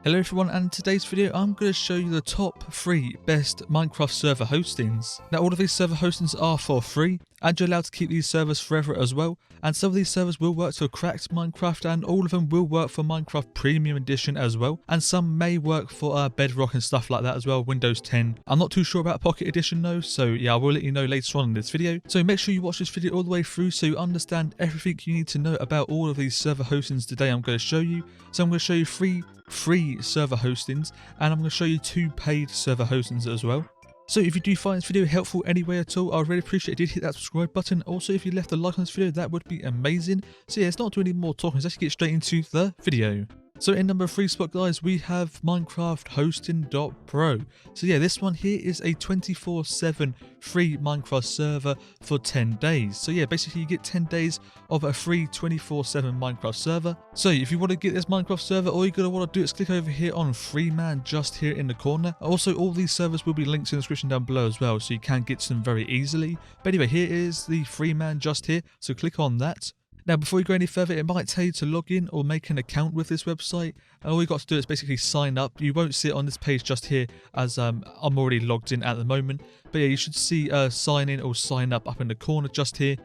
Hello everyone, and in today's video I'm going to show you the top 3 best Minecraft server hostings. Now all of these server hostings are for free and you're allowed to keep these servers forever as well, and some of these servers will work for cracked Minecraft and all of them will work for Minecraft Premium Edition as well, and some may work for Bedrock and stuff like that as well, Windows 10. I'm not too sure about Pocket Edition though, so yeah, I will let you know later on in this video. So make sure you watch this video all the way through so you understand everything you need to know about all of these server hostings today I'm going to show you. So I'm going to show you 3 free server hostings and I'm going to show you 2 paid server hostings as well. So if you do find this video helpful anyway at all, I would really appreciate it if you did hit that subscribe button. Also if you left a like on this video, that would be amazing. So yeah, let's not do any more talking, let's actually get straight into the video. So in number 3 spot guys, we have Minecraft Hosting.pro. So yeah, this one here is a 24/7 free Minecraft server for 10 days. So yeah, basically you get 10 days of a free 24/7 Minecraft server. So if you want to get this Minecraft server, all you're going to want to do is click over here on Freeman just here in the corner. Also all these servers will be linked in the description down below as well, so you can get to them very easily. But anyway, here is the Freeman just here, so click on that. Now before you go any further, it might tell you to log in or make an account with this website, and all you got to do is basically sign up. You won't see it on this page just here as I'm already logged in at the moment, but yeah, you should see sign in or sign up in the corner just here.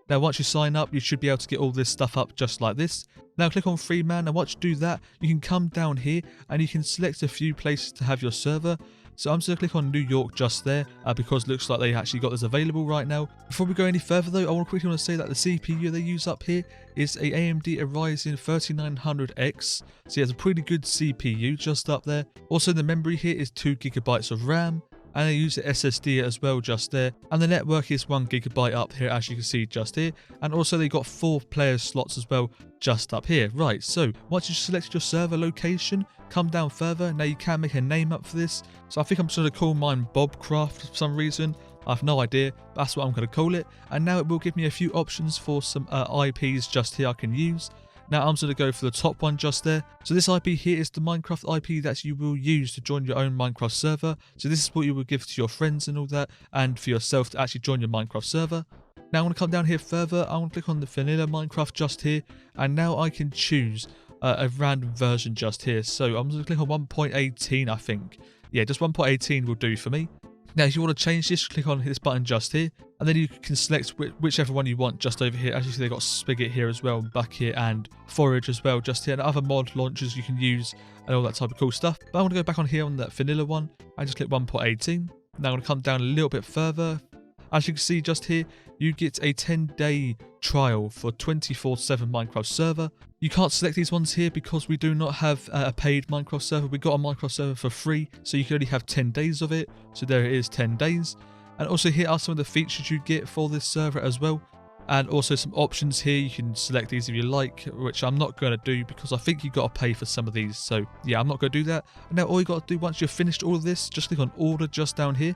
Now once you sign up, you should be able to get all this stuff up just like this. Now click on Freeman, and once you do that, you can come down here and you can select a few places to have your server. So I'm just going to click on New York just there because it looks like they actually got this available right now. Before we go any further though, I want to quickly say that the CPU they use up here is a AMD Ryzen 3900X. So yeah, it's a pretty good CPU just up there. Also the memory here is 2GB of RAM. And they use the SSD as well just there, and the network is 1GB up here as you can see just here, and also they got 4 player slots as well just up here. Right, so once you've selected your server location, come down further. Now you can make a name up for this, so I think I'm just going to call mine Bobcraft for some reason. I have no idea, but that's what I'm going to call it. And now it will give me a few options for some IPs just here I can use. Now I'm just going to go for the top one just there. So this IP here is the Minecraft IP that you will use to join your own Minecraft server. So this is what you will give to your friends and all that, and for yourself to actually join your Minecraft server. Now I'm going to come down here further. I'm going to click on the vanilla Minecraft just here, and now I can choose a random version just here. So I'm going to click on 1.18 I think. Yeah, just 1.18 will do for me. Now if you want to change this, click on this button just here, and then you can select whichever one you want just over here. As you see, they've got Spigot here as well, back here, and Forage as well just here, and other mod launchers you can use and all that type of cool stuff. But I want to go back on here on that vanilla one and just click 1.18. Now I'm going to come down a little bit further. As you can see just here, you get a 10-day trial for 24/7 Minecraft server. You can't select these ones here because we do not have a paid Minecraft server. We got a Minecraft server for free, so you can only have 10 days of it. So there it is, 10 days. And also here are some of the features you get for this server as well. And also some options here, you can select these if you like, which I'm not going to do because I think you got to pay for some of these. So yeah, I'm not going to do that. And now all you got to do once you've finished all of this, just click on order just down here.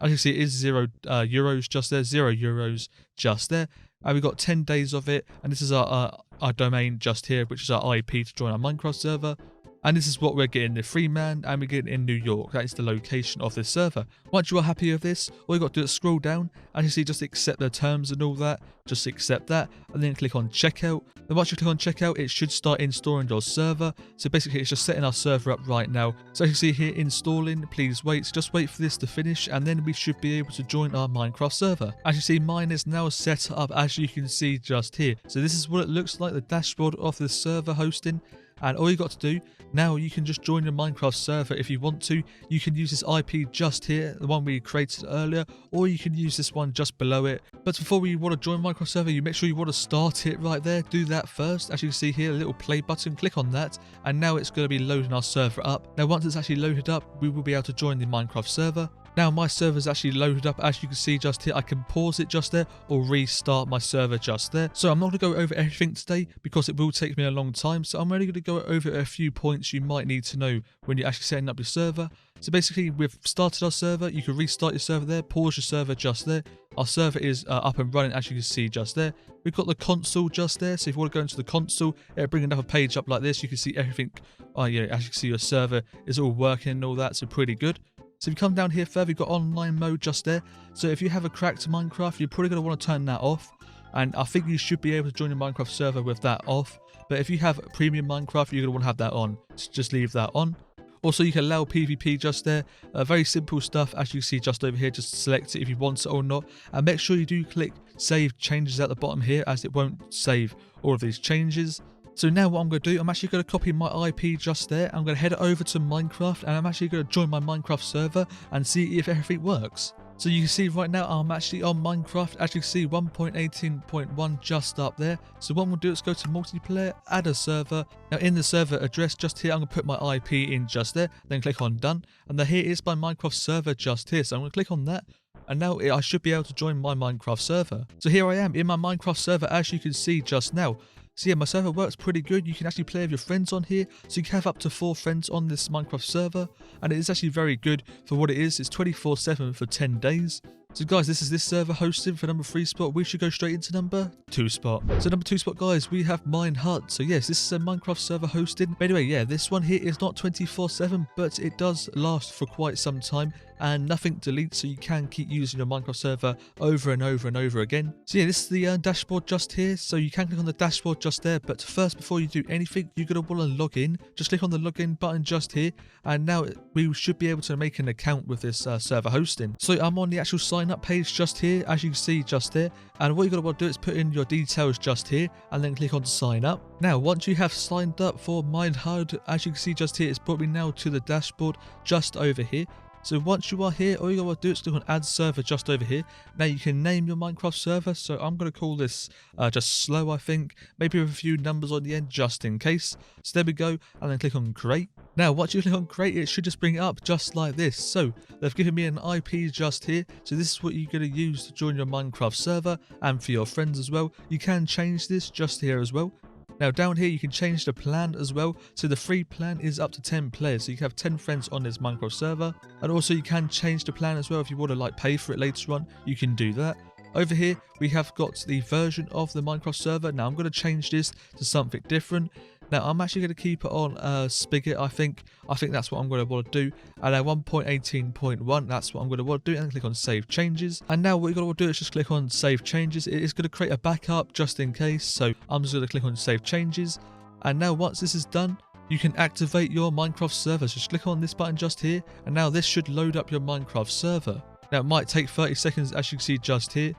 As you see, it is €0 just there, €0 just there. And we've got 10 days of it, and this is our domain just here, which is our IP to join our Minecraft server. And this is what we're getting in Freeman, and we're getting in New York. That is the location of this server. Once you are happy with this, all you got to do is scroll down, and you see just accept the terms and all that. Just accept that, and then click on checkout. Then once you click on checkout, it should start installing your server. So basically, it's just setting our server up right now. So as you see here, installing. Please wait. So just wait for this to finish, and then we should be able to join our Minecraft server. As you see, mine is now set up, as you can see just here. So this is what it looks like, the dashboard of the server hosting. And all you got to do, now you can just join your Minecraft server if you want to. You can use this IP just here, the one we created earlier, or you can use this one just below it. But before you want to join Minecraft server, you make sure you want to start it right there. Do that first. As you can see here, a little play button, click on that, and now it's going to be loading our server up. Now once it's actually loaded up, we will be able to join the Minecraft server. Now my server is actually loaded up, as you can see just here. I can pause it just there or restart my server just there. So I'm not going to go over everything today because it will take me a long time. So I'm only going to go over a few points you might need to know when you're actually setting up your server. So basically, we've started our server. You can restart your server there, pause your server just there. Our server is up and running, as you can see just there. We've got the console just there. So if you want to go into the console, it'll bring another page up like this. You can see everything. Yeah, as you can see, your server is all working and all that. So pretty good. So if you come down here further, you've got online mode just there. So if you have a cracked Minecraft, you're probably going to want to turn that off. and I think you should be able to join your Minecraft server with that off. But if you have premium Minecraft, you're going to want to have that on, so just leave that on. Also, you can allow PvP just there. Very simple stuff, as you see just over here. Just select it if you want it or not, and make sure you do click save changes at the bottom here, as it won't save all of these changes. So now what I'm going to do, I'm actually going to copy my IP just there. I'm going to head over to Minecraft, and I'm actually going to join my Minecraft server and see if everything works. So you can see right now I'm actually on Minecraft. As you can see, 1.18.1 just up there. So what I'm going to do is go to multiplayer, add a server. Now in the server address just here, I'm going to put my IP in just there, then click on done. And then here is my Minecraft server just here. So I'm going to click on that. And now I should be able to join my Minecraft server. So here I am in my Minecraft server, as you can see just now. So yeah, my server works pretty good. You can actually play with your friends on here. So you can have up to 4 friends on this Minecraft server. And it is actually very good for what it is. It's 24/7 for 10 days. So guys, this is this server hosting for number 3 spot. We should go straight into number 2 spot. So number 2 spot, guys, we have Mine Hut. So yes, this is a Minecraft server hosting. By the way, yeah, this one here is not 24/7, but it does last for quite some time. And nothing deletes, so you can keep using your Minecraft server over and over and over again. So yeah, this is the dashboard just here. So you can click on the dashboard just there. But first, before you do anything, you're going to want to log in. Just click on the login button just here. And now we should be able to make an account with this server hosting. So I'm on the actual sign up page just here, as you can see just there. And what you're going to want to do is put in your details just here and then click on sign up. Now, once you have signed up for Mine Hut, as you can see just here, it's brought me now to the dashboard just over here. So once you are here, all you got to do is click on add server just over here. Now you can name your Minecraft server. So I'm going to call this just slow, I think. Maybe with a few numbers on the end just in case. So there we go. And then click on create. Now once you click on create, it should just bring it up just like this. So they've given me an IP just here. So this is what you're going to use to join your Minecraft server and for your friends as well. You can change this just here as well. Now down here you can change the plan as well. So the free plan is up to 10 players. So you can have 10 friends on this Minecraft server. And also you can change the plan as well. If you want to like pay for it later on, you can do that. Over here we have got the version of the Minecraft server. Now I'm going to change this to something different. Now I'm actually going to keep it on Spigot, I think. That's what I'm going to want to do. And at 1.18.1, that's what I'm going to want to do. And then click on Save Changes. And now what you're going to want to do is just click on Save Changes. It is going to create a backup just in case. So I'm just going to click on Save Changes. And now once this is done, you can activate your Minecraft server. So just click on this button just here. And now this should load up your Minecraft server. Now it might take 30 seconds, as you can see just here.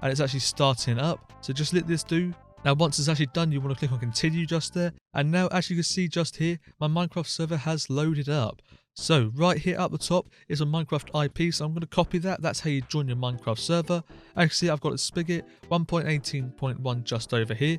And it's actually starting up. So just let this do. Now once it's actually done, you want to click on continue just there. And now as you can see just here, my Minecraft server has loaded up. So right here at the top is a Minecraft IP, so I'm going to copy that. That's how you join your Minecraft server. As you can see, I've got a Spigot 1.18.1 just over here.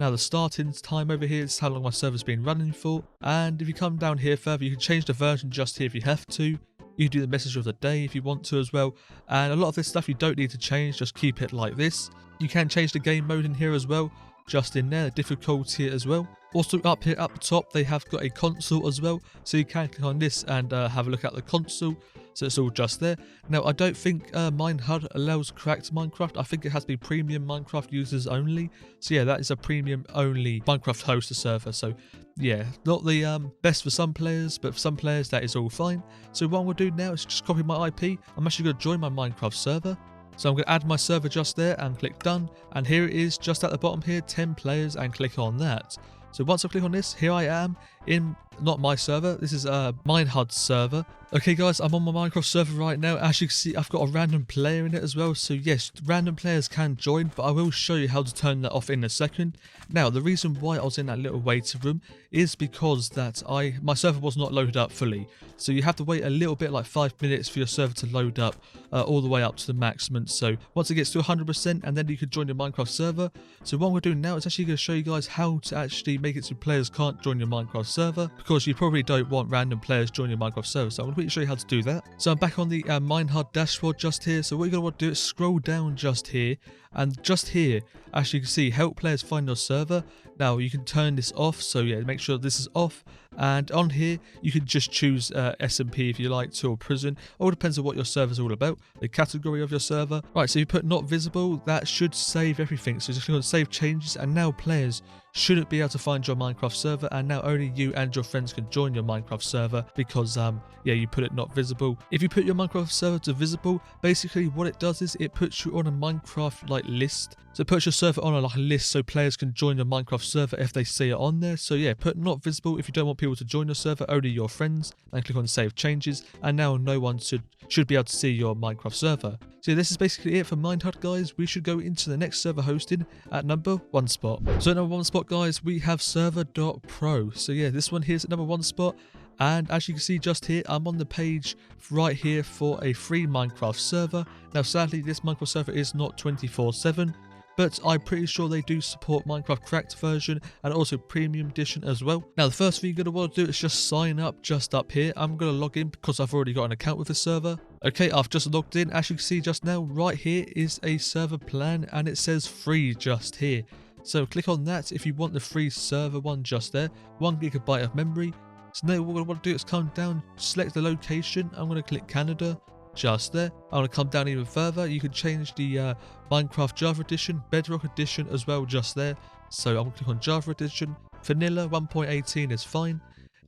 Now the starting time over here is how long my server's been running for. And if you come down here further, you can change the version just here if you have to. You can do the message of the day if you want to as well. And a lot of this stuff you don't need to change, just keep it like this. You can change the game mode in here as well, just in there, difficulty as well. Also up here at the top, they have got a console as well. So you can click on this and have a look at the console. So it's all just there. Now I don't think Mine Hut allows cracked Minecraft. I think it has to be premium Minecraft users only. So yeah, that is a premium only Minecraft hoster server. So yeah, not the best for some players, but for some players that is all fine. So what I'm going to do now is just copy my IP. I'm actually going to join my Minecraft server. So I'm going to add my server just there and click done. And here it is just at the bottom here, 10 players, and click on that. So once I click on this, here I am in, not my server, this is Mine Hut's server. Okay guys, I'm on my Minecraft server right now. As you can see, I've got a random player in it as well. So yes, random players can join, but I will show you how to turn that off in a second. Now, the reason why I was in that little waiting room is because that my server was not loaded up fully. So you have to wait a little bit, like 5 minutes for your server to load up all the way up to the maximum. So once it gets to 100%, and then you can join your Minecraft server. So what I'm going to do now is actually going to show you guys how to actually make it so players can't join your Minecraft server, because you probably don't want random players joining your Minecraft server. So I'm going to show you how to do that. So I'm back on the Mine Hut dashboard just here. So what you're going to want to do is scroll down just here, and just here, as you can see, help players find your server. Now you can turn this off, so yeah, make sure this is off. And on here, you can just choose SMP if you like to, or prison. All depends on what your server's all about, the category of your server. Right, so you put not visible, that should save everything. So just click on save changes, and now players shouldn't be able to find your Minecraft server, and now only you and your friends can join your Minecraft server because yeah, you put it not visible. If you put your Minecraft server to visible, basically what it does is it puts you on a Minecraft like click list. So it puts your server on like a list so players can join your Minecraft server if they see it on there. So yeah, put not visible if you don't want people to join your server, only your friends, and click on save changes, and now no one should be able to see your Minecraft server. So yeah, this is basically it for Minecraft, guys. We should go into the next server hosting at number 1 spot. So at number 1 spot, guys, we have server.pro. So yeah, this one here is at number 1 spot. And as you can see just here, I'm on the page right here for a free Minecraft server. Now sadly, this Minecraft server is not 24/7, but I'm pretty sure they do support Minecraft Cracked version and also Premium Edition as well. Now the first thing you're going to want to do is just sign up just up here. I'm going to log in because I've already got an account with the server. Okay, I've just logged in. As you can see just now, right here is a server plan and it says free just here. So click on that if you want the free server one just there. 1 GB of memory. So now what I want to do is come down, select the location. I'm going to click Canada just there. I want to come down even further. You can change the Minecraft Java Edition, Bedrock Edition as well just there. So I'm going to click on Java Edition. Vanilla 1.18 is fine.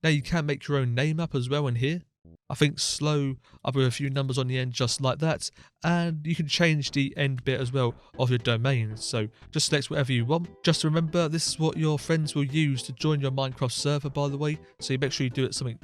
Now you can make your own name up as well in here. I think slow up with a few numbers on the end just like that, and you can change the end bit as well of your domain, so just select whatever you want. Just remember, this is what your friends will use to join your Minecraft server, by the way, so you make sure you do it something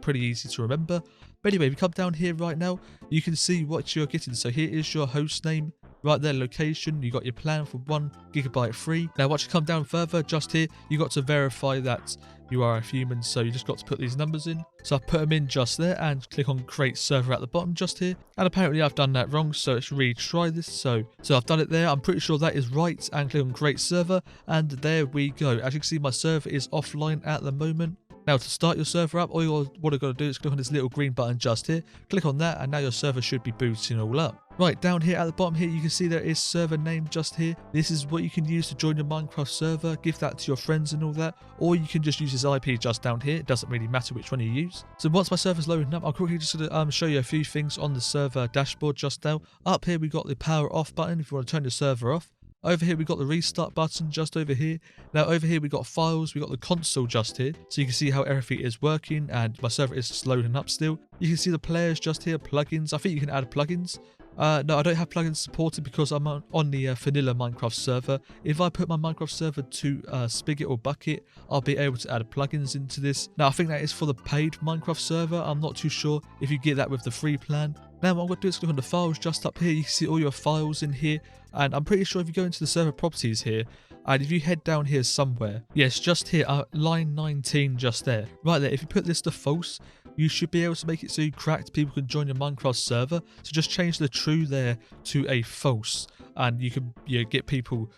pretty easy to remember. But anyway, if you come down here right now, you can see what you're getting. So here is your host name. Right there, location, you got your plan for 1 GB free. Now once you come down further, just here, you got to verify that you are a human, so you just got to put these numbers in. So I put them in just there and click on create server at the bottom just here. And apparently I've done that wrong, so let's retry this. So I've done it there. I'm pretty sure that is right, and click on create server, and there we go. As you can see, my server is offline at the moment. Now to start your server up, all you what I've got to do is click on this little green button just here. Click on that and now your server should be booting all up. Right, down here at the bottom here, you can see there is server name just here. This is what you can use to join your Minecraft server. Give that to your friends and all that. Or you can just use this IP just down here. It doesn't really matter which one you use. So once my server's loading up, I'm quickly just going to show you a few things on the server dashboard just now. Up here, we got the power off button if you want to turn your server off. Over here we got the restart button just over here. Now over here we got files, we got the console just here, so you can see how everything is working, and my server is just loading up still. You can see the players just here, plugins. I think you can add plugins. No, I don't have plugins supported because I'm on the vanilla Minecraft server. If I put my Minecraft server to Spigot or Bucket, I'll be able to add plugins into this. Now I think that is for the paid Minecraft server. I'm not too sure if you get that with the free plan. Now what I'm going to do is click on the files just up here. You can see all your files in here, and I'm pretty sure if you go into the server properties here, and if you head down here somewhere, yes, just here, line 19 just there, right there, if you put this to false, you should be able to make it so cracked people can join your Minecraft server. So just change the true there to a false, and you can get people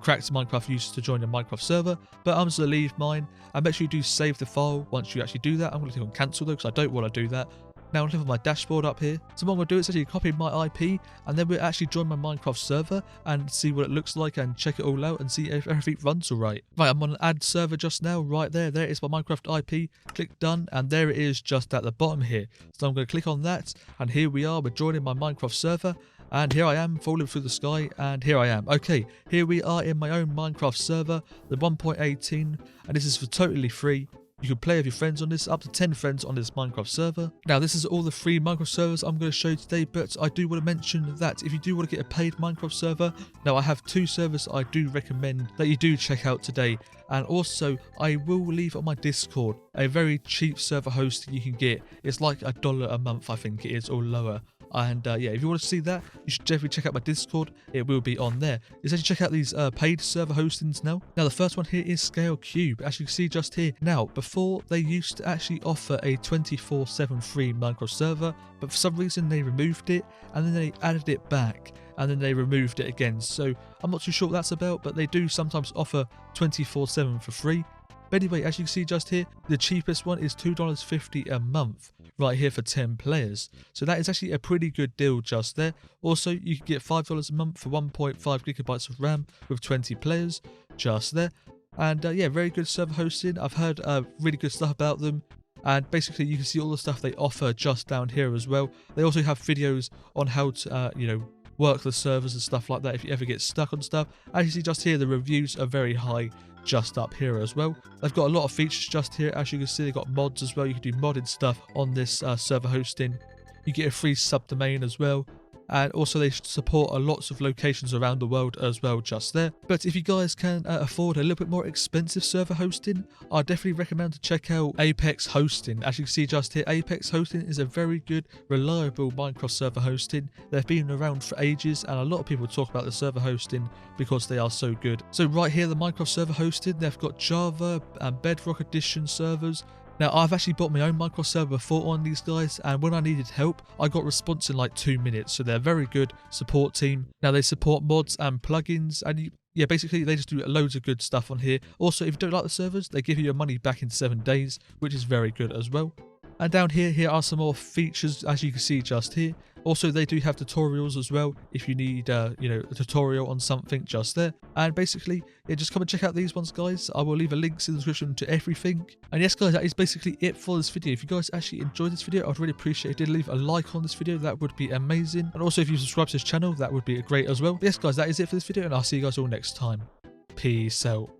cracked Minecraft users to join your Minecraft server. But I'm just going to leave mine, and make sure you do save the file once you actually do that. I'm going to click on cancel though, because I don't want to do that. Now I'm looking at my dashboard up here. So what I'm going to do is actually copy my IP, and then we'll actually join my Minecraft server and see what it looks like and check it all out and see if everything runs alright. Right, I'm on add server just now, right there. There is my Minecraft IP. Click done, and there it is just at the bottom here. So I'm going to click on that, and here we are. We're joining my Minecraft server. And here I am falling through the sky, and here I am. Okay, here we are in my own Minecraft server, the 1.18, and this is for totally free. You can play with your friends on this, up to 10 friends on this Minecraft server. Now this is all the free Minecraft servers I'm going to show you today, but I do want to mention that if you do want to get a paid Minecraft server, now I have 2 servers I do recommend that you do check out today. And also I will leave on my Discord a very cheap server hosting you can get. It's like $1 a month, I think it is, or lower. And yeah, if you want to see that, you should definitely check out my Discord. It will be on there. Let's actually check out these paid server hostings now. Now the first one here is Scale Cube, as you can see just here. Now before, they used to actually offer a 24/7 free Minecraft server, but for some reason they removed it, and then they added it back, and then they removed it again. So I'm not too sure what that's about, but they do sometimes offer 24/7 for free. But anyway, as you can see just here, the cheapest one is $2.50 a month, right here for 10 players. So that is actually a pretty good deal just there. Also, you can get $5 a month for 1.5 gigabytes of RAM with 20 players just there. And yeah, very good server hosting. I've heard really good stuff about them. And basically, you can see all the stuff they offer just down here as well. They also have videos on how to, work the servers and stuff like that if you ever get stuck on stuff. As you see just here, the reviews are very high just up here as well. They've got a lot of features just here. As you can see, they've got mods as well. You can do modded stuff on this server hosting. You get a free subdomain as well. and also they support lots of locations around the world as well just there. But if you guys can afford a little bit more expensive server hosting, I definitely recommend to check out Apex Hosting. As you can see just here, Apex Hosting is a very good, reliable Minecraft server hosting. They've been around for ages, and a lot of people talk about the server hosting because they are so good. So right here, the Minecraft server hosting, they've got Java and Bedrock Edition servers. Now, I've actually bought my own Minecraft server before on these guys, and when I needed help, I got response in like 2 minutes, so they're a very good support team. Now, they support mods and plugins, and yeah, basically they just do loads of good stuff on here. Also, if you don't like the servers, they give you your money back in 7 days, which is very good as well. And down here are some more features, as you can see just here. Also, they do have tutorials as well, if you need, a tutorial on something just there. And basically, yeah, just come and check out these ones, guys. I will leave a links in the description to everything. And yes, guys, that is basically it for this video. If you guys actually enjoyed this video, I'd really appreciate it. If you did leave a like on this video, that would be amazing. And also, if you subscribe to this channel, that would be great as well. But yes, guys, that is it for this video, and I'll see you guys all next time. Peace out.